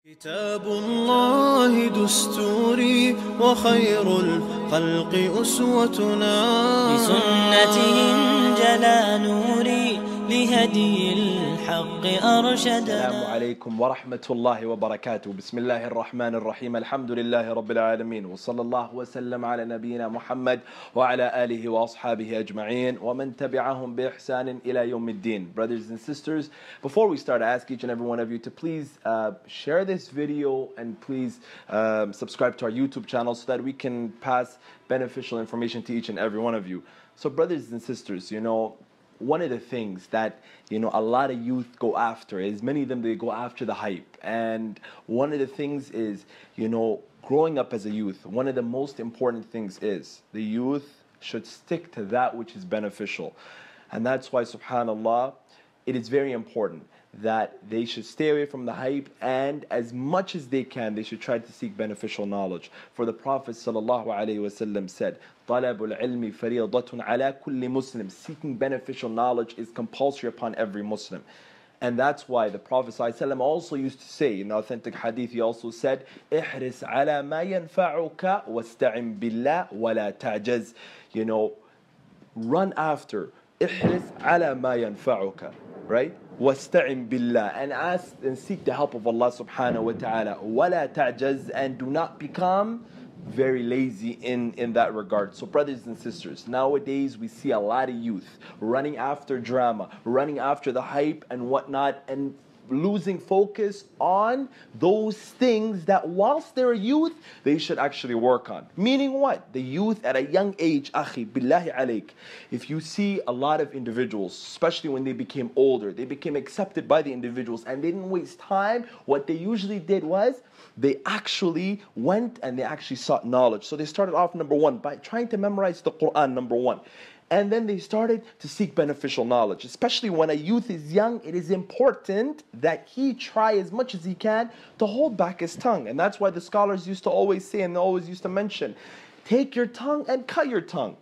كتاب الله دستوري وخير الخلق أسوتنا بسنته انجلى نوري لهدي الحق أرشدنا. السلام عليكم ورحمة الله وبركاته. بسم الله الرحمن الرحيم. الحمد لله رب العالمين وصلى الله وسلم على نبينا محمد وعلى آله وأصحابه أجمعين ومن تبعهم بإحسان إلى يوم الدين. Brothers and sisters, before we start, I ask each and every one of you to please share this video and please subscribe to our YouTube channel so that we can pass beneficial information to each and every one of you. So brothers and sisters, one of the things that a lot of youth go after is, many of them, they go after the hype. And one of the things is, growing up as a youth, one of the most important things is the youth should stick to that which is beneficial. And that's why, subhanallah, it is very important that they should stay away from the hype, and as much as they can, they should try to seek beneficial knowledge. For the Prophet ﷺ said, طَلَبُ الْعِلْمِ فَرِيضَةٌ عَلَى كُلِّ مُسْلِمٍ. Seeking beneficial knowledge is compulsory upon every Muslim. And that's why the Prophet ﷺ also used to say, in authentic hadith, he also said, احرص على ما ينفعك واستعن بالله ولا تعجز. Run after. احرص على ما ينفعك. Right? وَاسْتَعِنْ بِاللَّهِ, and ask and seek the help of Allah subhanahu wa ta'ala. وَلَا تَعْجَزْ, and do not become very lazy in that regard. So brothers and sisters, nowadays we see a lot of youth running after drama, running after the hype and whatnot, and losing focus on those things that whilst they're youth, they should actually work on. Meaning what? The youth at a young age, akhi, billahi alayk, if you see a lot of individuals, especially when they became older, they became accepted by the individuals and they didn't waste time, what they usually did was, they actually went and they actually sought knowledge. So they started off, number one, by trying to memorize the Quran, number one. And then they started to seek beneficial knowledge. Especially when a youth is young, it is important that he try as much as he can to hold back his tongue. And that's why the scholars used to always say, and they always used to mention, take your tongue and cut your tongue.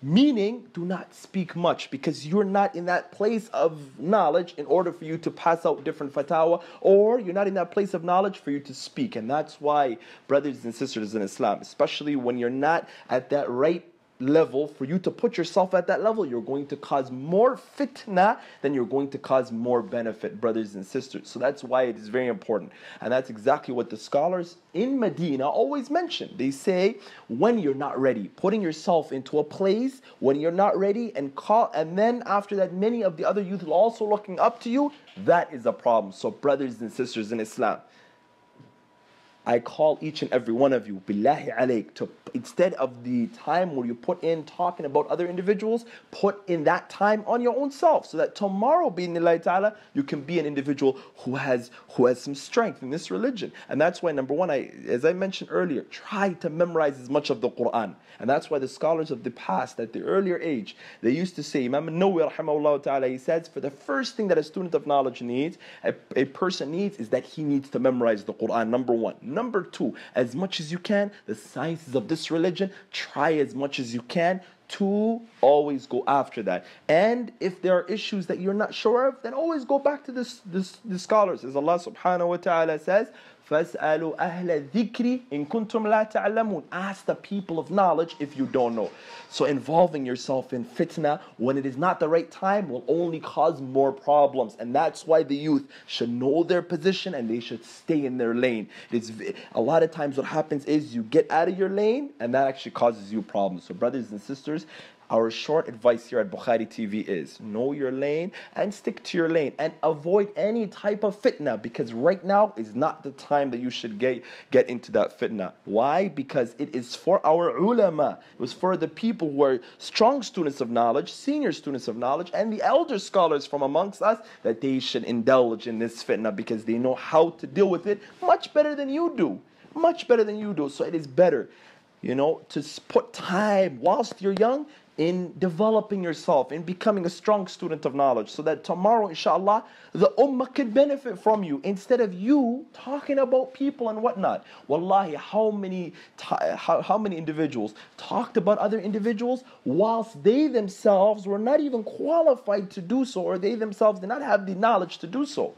Meaning, do not speak much, because you're not in that place of knowledge in order for you to pass out different fatwa, or you're not in that place of knowledge for you to speak. And that's why, brothers and sisters in Islam, especially when you're not at that right level, for you to put yourself at that level, you're going to cause more fitnah than you're going to cause more benefit, brothers and sisters. So that's why it is very important. And that's exactly what the scholars in Medina always mention. They say, when you're not ready, putting yourself into a place when you're not ready, and then after that many of the other youth are also looking up to you, that is a problem. So brothers and sisters in Islam, I call each and every one of you, billahi alayk, to, instead of the time where you put in talking about other individuals, put in that time on your own self, so that tomorrow, bi'idhnillahi ta'ala, you can be an individual who has some strength in this religion. And that's why, number one, as I mentioned earlier, try to memorize as much of the Quran. And that's why the scholars of the past, at the earlier age, they used to say, Imam al-Nawawi rahimahullah ta'ala, he says, for the first thing that a student of knowledge needs, a person needs, is that he needs to memorize the Quran, number one. Number two, as much as you can, the sciences of this religion, try as much as you can to always go after that. And if there are issues that you're not sure of, then always go back to the scholars. As Allah subhanahu wa ta'ala says, فَاسْأَلُوا أَهْلَ الذِّكْرِ إِن كُنْتُمْ لَا تَعْلَمُونَ. Ask the people of knowledge if you don't know. So involving yourself in fitnah when it is not the right time will only cause more problems. And that's why the youth should know their position and they should stay in their lane. A lot of times what happens is you get out of your lane and that actually causes you problems. So brothers and sisters, our short advice here at Bukhari TV is, know your lane and stick to your lane and avoid any type of fitnah, because right now is not the time that you should get into that fitnah. Why? Because it is for our ulama. It was for the people who are strong students of knowledge, senior students of knowledge, and the elder scholars from amongst us, that they should indulge in this fitnah, because they know how to deal with it much better than you do. Much better than you do. So it is better, to put time whilst you're young in developing yourself, in becoming a strong student of knowledge, so that tomorrow, inshallah, the ummah could benefit from you, instead of you talking about people and whatnot. Wallahi, how many individuals talked about other individuals whilst they themselves were not even qualified to do so, or they themselves did not have the knowledge to do so.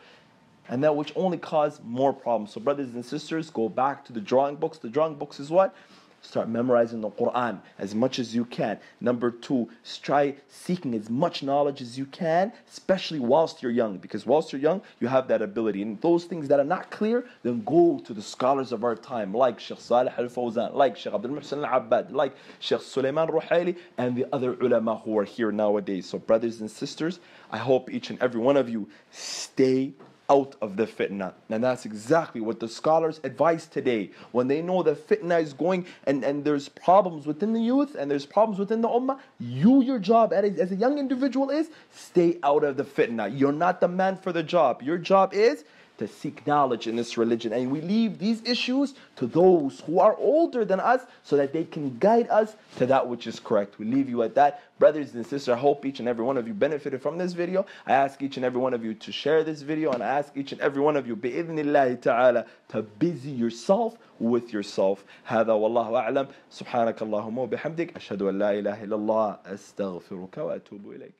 and that which only cause more problems. So brothers and sisters, go back to the drawing books. The drawing books is what? Start memorizing the Quran as much as you can. Number 2, try seeking as much knowledge as you can, especially whilst you're young, because whilst you're young, you have that ability. And those things that are not clear, then go to the scholars of our time, like Sheikh Salih al-Fawzan, like Sheikh Abdul Muhsin al-Abbad, like Sheikh Sulaiman Ruhaili, and the other ulama who are here nowadays. So brothers and sisters, I hope each and every one of you stay out of the fitnah. And that's exactly what the scholars advise today. When they know that fitnah is going and there's problems within the youth and there's problems within the ummah, your job as a young individual is stay out of the fitnah. You're not the man for the job. Your job is to seek knowledge in this religion. And we leave these issues to those who are older than us so that they can guide us to that which is correct. We leave you at that. Brothers and sisters, I hope each and every one of you benefited from this video. I ask each and every one of you to share this video, and I ask each and every one of you, bi'idhnillahi ta'ala, to busy yourself with yourself. هذا والله أعلم. سبحانك اللهم وبحمدك أشهد أن لا إله إلا الله أستغفرك وأتوب إليك.